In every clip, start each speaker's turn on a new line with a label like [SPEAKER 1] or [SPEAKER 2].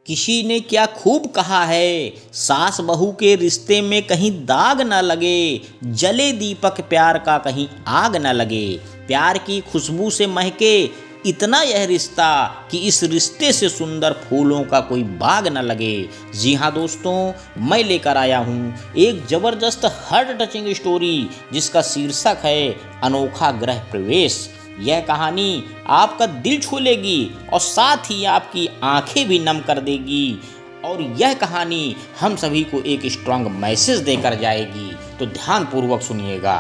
[SPEAKER 1] किसी ने क्या खूब कहा है, सास बहू के रिश्ते में कहीं दाग न लगे, जले दीपक प्यार का कहीं आग न लगे। प्यार की खुशबू से महके इतना यह रिश्ता कि इस रिश्ते से सुंदर फूलों का कोई बाग न लगे। जी हाँ दोस्तों, मैं लेकर आया हूँ एक ज़बरदस्त हार्ट टचिंग स्टोरी जिसका शीर्षक है अनोखा गृह प्रवेश। यह कहानी आपका दिल छू लेगी और साथ ही आपकी आंखें भी नम कर देगी। और यह कहानी हम सभी को एक स्ट्रांग मैसेज देकर जाएगी, तो ध्यानपूर्वक सुनिएगा।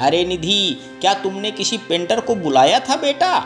[SPEAKER 1] अरे निधि, क्या तुमने किसी पेंटर को बुलाया था बेटा?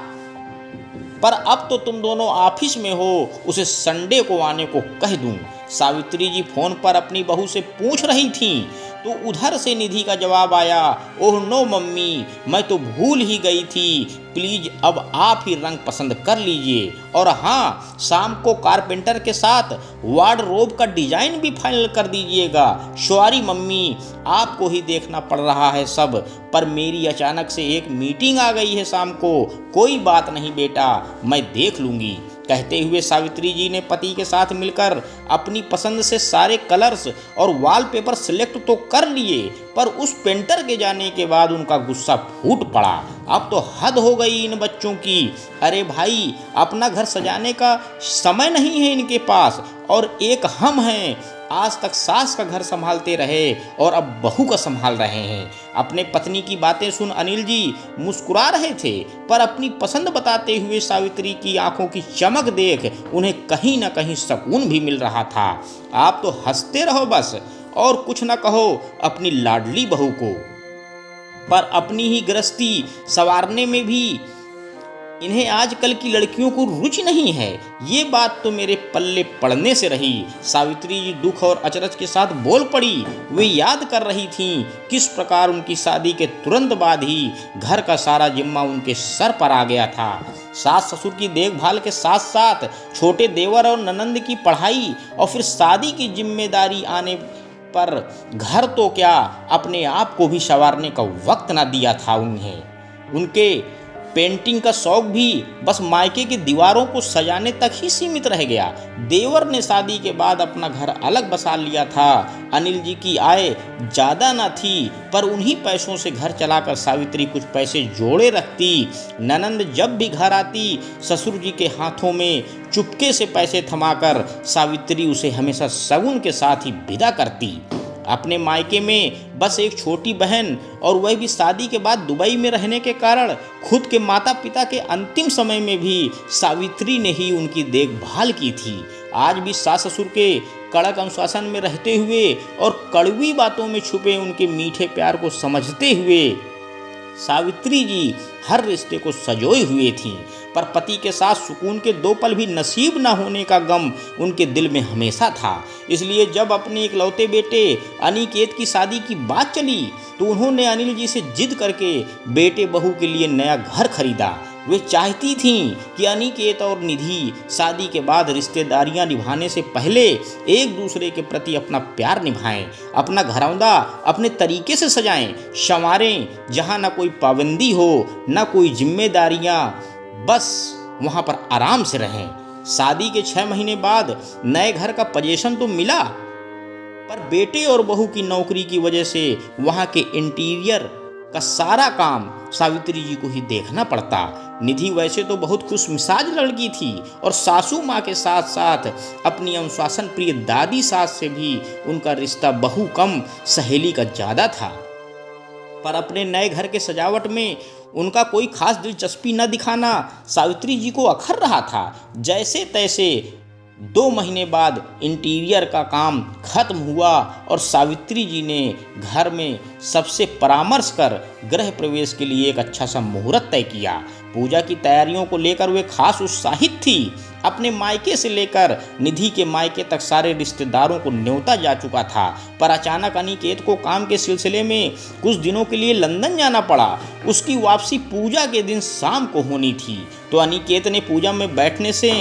[SPEAKER 1] पर अब तो तुम दोनों ऑफिस में हो, उसे संडे को आने को कह दूं। सावित्री जी फोन पर अपनी बहू से पूछ रही थीं, तो उधर से निधि का जवाब आया, ओह नो मम्मी, मैं तो भूल ही गई थी, प्लीज अब आप ही रंग पसंद कर लीजिए। और हाँ, शाम को कारपेंटर के साथ वार्डरोब का डिजाइन भी फाइनल कर दीजिएगा। सॉरी मम्मी, आपको ही देखना पड़ रहा है सब, पर मेरी अचानक से एक मीटिंग आ गई है शाम को। कोई बात नहीं बेटा, मैं देख लूँगी। कहते हुए सावित्री जी ने पति के साथ मिलकर अपनी पसंद से सारे कलर्स और वॉलपेपर सिलेक्ट तो कर लिए, पर उस पेंटर के जाने के बाद उनका गुस्सा फूट पड़ा। अब तो हद हो गई इन बच्चों की। अरे भाई, अपना घर सजाने का समय नहीं है इनके पास, और एक हम हैं, आज तक सास का घर संभालते रहे और अब बहू का संभाल रहे हैं। अपने पत्नी की बातें सुन अनिल जी मुस्कुरा रहे थे, पर अपनी पसंद बताते हुए सावित्री की आंखों की चमक देख उन्हें कहीं ना कहीं सुकून भी मिल रहा था। आप तो हंसते रहो बस, और कुछ ना कहो अपनी लाडली बहू को। पर अपनी ही गृहस्थी संवारने में भी इन्हें आजकल की लड़कियों को रुचि नहीं है, ये बात तो मेरे पल्ले पड़ने से रही। सावित्री जी दुख और अचरज के साथ बोल पड़ी। वे याद कर रही थीं किस प्रकार उनकी शादी के तुरंत बाद ही घर का सारा जिम्मा उनके सर पर आ गया था। सास ससुर की देखभाल के साथ साथ छोटे देवर और ननंद की पढ़ाई और फिर शादी की जिम्मेदारी आने पर घर तो क्या, अपने आप को भी संवारने का वक्त ना दिया था उन्हें। उनके पेंटिंग का शौक भी बस मायके की दीवारों को सजाने तक ही सीमित रह गया। देवर ने शादी के बाद अपना घर अलग बसा लिया था। अनिल जी की आय ज़्यादा ना थी, पर उन्हीं पैसों से घर चलाकर सावित्री कुछ पैसे जोड़े रखती। ननंद जब भी घर आती, ससुर जी के हाथों में चुपके से पैसे थमाकर सावित्री उसे हमेशा शगुन के साथ ही विदा करती। अपने मायके में बस एक छोटी बहन, और वह भी शादी के बाद दुबई में रहने के कारण खुद के माता पिता के अंतिम समय में भी सावित्री ने ही उनकी देखभाल की थी। आज भी सास ससुर के कड़क अनुशासन में रहते हुए और कड़वी बातों में छुपे उनके मीठे प्यार को समझते हुए सावित्री जी हर रिश्ते को सजोए हुए थीं। पर पति के साथ सुकून के 2 पल भी नसीब न होने का गम उनके दिल में हमेशा था। इसलिए जब अपने इकलौते बेटे अनिकेत की शादी की बात चली, तो उन्होंने अनिल जी से जिद करके बेटे बहू के लिए नया घर खरीदा। वे चाहती थीं कि अनिकेत और निधि शादी के बाद रिश्तेदारियां निभाने से पहले एक दूसरे के प्रति अपना प्यार निभाएं, अपना घरौंदा अपने तरीके से सजाएं, संवारें, जहां ना कोई पाबंदी हो, ना कोई जिम्मेदारियां, बस वहां पर आराम से रहें। शादी के 6 महीने बाद नए घर का पोजीशन तो मिला, पर बेटे और बहू की नौकरी की वजह से वहां के इंटीरियर का सारा काम सावित्री जी को ही देखना पड़ता। निधि वैसे तो बहुत खुश मिजाज लड़की थी, और सासू माँ के साथ साथ अपनी अनुशासन प्रिय दादी सास से भी उनका रिश्ता बहु कम सहेली का ज़्यादा था। पर अपने नए घर के सजावट में उनका कोई खास दिलचस्पी न दिखाना सावित्री जी को अखर रहा था। जैसे तैसे 2 महीने बाद इंटीरियर का काम खत्म हुआ और सावित्री जी ने घर में सबसे परामर्श कर गृह प्रवेश के लिए एक अच्छा सा मुहूर्त तय किया। पूजा की तैयारियों को लेकर वे खास उत्साहित थी। अपने मायके से लेकर निधि के मायके तक सारे रिश्तेदारों को न्योता जा चुका था, पर अचानक अनिकेत को काम के सिलसिले में कुछ दिनों के लिए लंदन जाना पड़ा। उसकी वापसी पूजा के दिन शाम को होनी थी, तो अनिकेत ने पूजा में बैठने से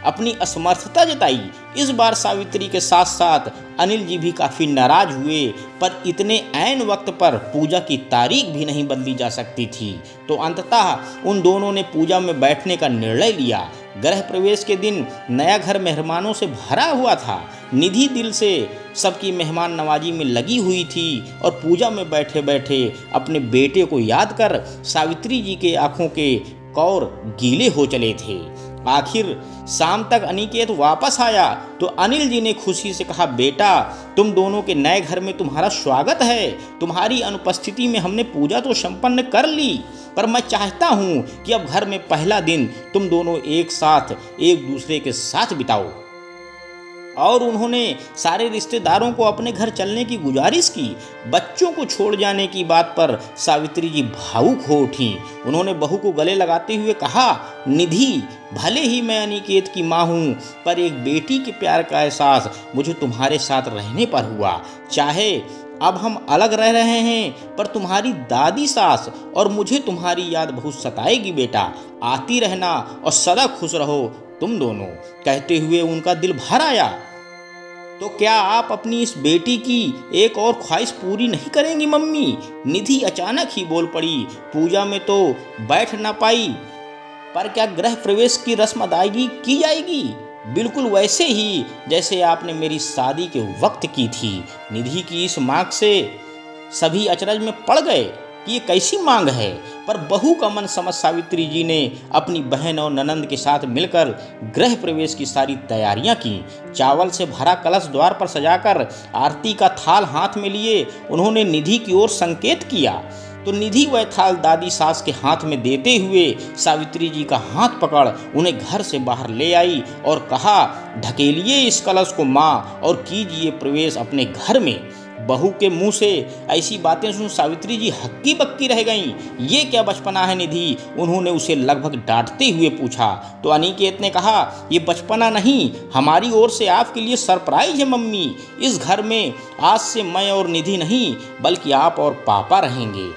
[SPEAKER 1] अपनी असमर्थता जताई। इस बार सावित्री के साथ साथ अनिल जी भी काफ़ी नाराज हुए, पर इतने ऐन वक्त पर पूजा की तारीख भी नहीं बदली जा सकती थी। तो अंततः उन दोनों ने पूजा में बैठने का निर्णय लिया। गृह प्रवेश के दिन नया घर मेहमानों से भरा हुआ था। निधि दिल से सबकी मेहमान नवाजी में लगी हुई थी और पूजा में बैठे बैठे अपने बेटे को याद कर सावित्री जी के आंखों के कौर गीले हो चले थे। आखिर शाम तक अनिकेत वापस आया तो अनिल जी ने खुशी से कहा, बेटा तुम दोनों के नए घर में तुम्हारा स्वागत है। तुम्हारी अनुपस्थिति में हमने पूजा तो संपन्न कर ली, पर मैं चाहता हूँ कि अब घर में पहला दिन तुम दोनों एक साथ एक दूसरे के साथ बिताओ। और उन्होंने सारे रिश्तेदारों को अपने घर चलने की गुजारिश की। बच्चों को छोड़ जाने की बात पर सावित्री जी भावुक हो उठी। उन्होंने बहू को गले लगाते हुए कहा, निधि भले ही मैं अनिकेत की माँ हूँ, पर एक बेटी के प्यार का एहसास मुझे तुम्हारे साथ रहने पर हुआ। चाहे अब हम अलग रह रहे हैं, पर तुम्हारी दादी सास और मुझे तुम्हारी याद बहुत सताएगी बेटा। आती रहना और सदा खुश रहो तुम दोनों। कहते हुए उनका दिल भर आया। तो क्या आप अपनी इस बेटी की एक और ख्वाहिश पूरी नहीं करेंगी मम्मी? निधि अचानक ही बोल पड़ी। पूजा में तो बैठ ना पाई, पर क्या गृह प्रवेश की रस्म अदायगी की जाएगी? बिल्कुल वैसे ही जैसे आपने मेरी शादी के वक्त की थी। निधि की इस मांग से सभी अचरज में पड़ गए कि ये कैसी मांग है, पर बहू का मन समझ सावित्री जी ने अपनी बहन और ननंद के साथ मिलकर गृह प्रवेश की सारी तैयारियां की। चावल से भरा कलश द्वार पर सजाकर आरती का थाल हाथ में लिए उन्होंने निधि की ओर संकेत किया तो निधि वह थाल दादी सास के हाथ में देते हुए सावित्री जी का हाथ पकड़ उन्हें घर से बाहर ले आई और कहा, ढकेलिए इस कलश को माँ और कीजिए प्रवेश अपने घर में। बहू के मुंह से ऐसी बातें सुन सावित्री जी हक्की बक्की रह गईं। ये क्या बचपना है निधि? उन्होंने उसे लगभग डांटते हुए पूछा तो अनिकेत ने कहा, ये बचपना नहीं, हमारी ओर से आपके लिए सरप्राइज है मम्मी। इस घर में आज से मैं और निधि नहीं बल्कि आप और पापा रहेंगे।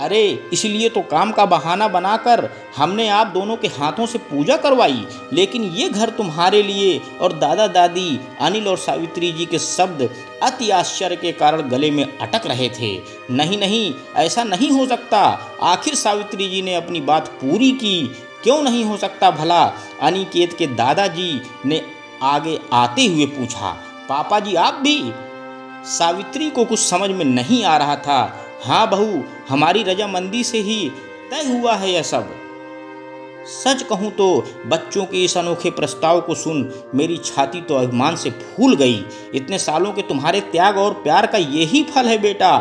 [SPEAKER 1] अरे इसलिए तो काम का बहाना बनाकर हमने आप दोनों के हाथों से पूजा करवाई, लेकिन ये घर तुम्हारे लिए। और दादा दादी अनिल और सावित्री जी के शब्द अति आश्चर्य के कारण गले में अटक रहे थे। नहीं नहीं, ऐसा नहीं हो सकता। आखिर सावित्री जी ने अपनी बात पूरी की। क्यों नहीं हो सकता भला? अनिकेत के दादाजी ने आगे आते हुए पूछा। पापा जी आप भी? सावित्री को कुछ समझ में नहीं आ रहा था। हाँ बहू, हमारी रजामंदी से ही तय हुआ है यह सब। सच कहूँ तो बच्चों के इस अनोखे प्रस्ताव को सुन मेरी छाती तो अभिमान से फूल गई। इतने सालों के तुम्हारे त्याग और प्यार का यही फल है बेटा।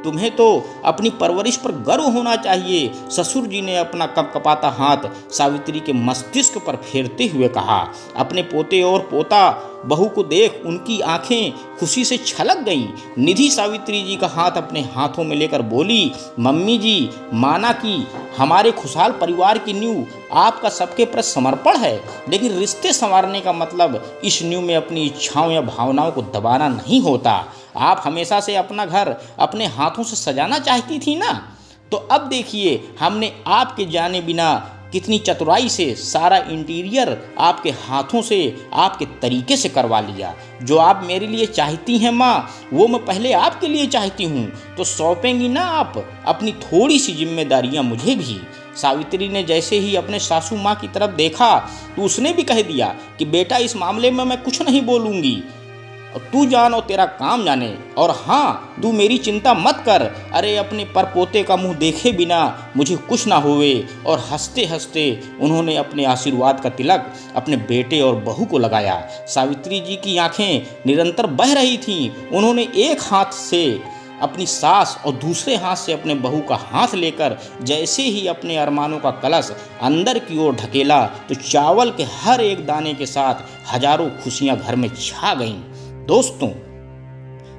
[SPEAKER 1] तुम्हें तो अपनी परवरिश पर गर्व होना चाहिए। ससुर जी ने अपना कपकपाता हाथ सावित्री के मस्तिष्क पर फेरते हुए कहा। अपने पोते और पोता बहू को देख उनकी आंखें खुशी से छलक गईं। निधि सावित्री जी का हाथ अपने हाथों में लेकर बोली, मम्मी जी, माना कि हमारे खुशहाल परिवार की नींव आपका सबके प्रति समर्पण है, लेकिन रिश्ते संवारने का मतलब इस नींव में अपनी इच्छाओं या भावनाओं को दबाना नहीं होता। आप हमेशा से अपना घर अपने हाथों से सजाना चाहती थी ना, तो अब देखिए हमने आपके जाने बिना कितनी चतुराई से सारा इंटीरियर आपके हाथों से आपके तरीके से करवा लिया। जो आप मेरे लिए चाहती हैं माँ, वो मैं पहले आपके लिए चाहती हूँ। तो सौंपेंगी ना आप अपनी थोड़ी सी जिम्मेदारियाँ मुझे भी? सावित्री ने जैसे ही अपने सासू माँ की तरफ देखा तो उसने भी कह दिया कि बेटा इस मामले में मैं कुछ नहीं बोलूँगी, तू जान और तेरा काम जाने। और हाँ, तू मेरी चिंता मत कर। अरे अपने परपोते का मुंह देखे बिना मुझे कुछ ना होवे। और हंसते हंसते उन्होंने अपने आशीर्वाद का तिलक अपने बेटे और बहू को लगाया। सावित्री जी की आंखें निरंतर बह रही थीं। उन्होंने एक हाथ से अपनी सास और दूसरे हाथ से अपने बहू का हाथ लेकर जैसे ही अपने अरमानों का कलश अंदर की ओर ढकेला तो चावल के हर एक दाने के साथ हजारों खुशियां घर में छा गईं। दोस्तों,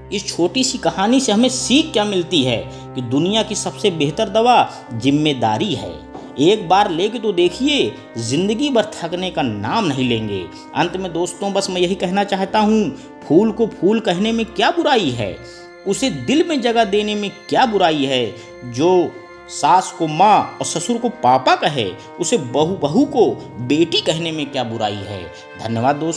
[SPEAKER 1] इस छोटी सी कहानी से हमें सीख क्या मिलती है कि दुनिया की सबसे बेहतर दवा जिम्मेदारी है। एक बार लेके तो देखिए, जिंदगी भर थकने का नाम नहीं लेंगे। अंत में दोस्तों बस मैं यही कहना चाहता हूँ, फूल को फूल कहने में क्या बुराई है, उसे दिल में जगह देने में क्या बुराई है। जो सास को माँ और ससुर को पापा कहे, उसे बहू को बेटी कहने में क्या बुराई है। धन्यवाद दोस्तों।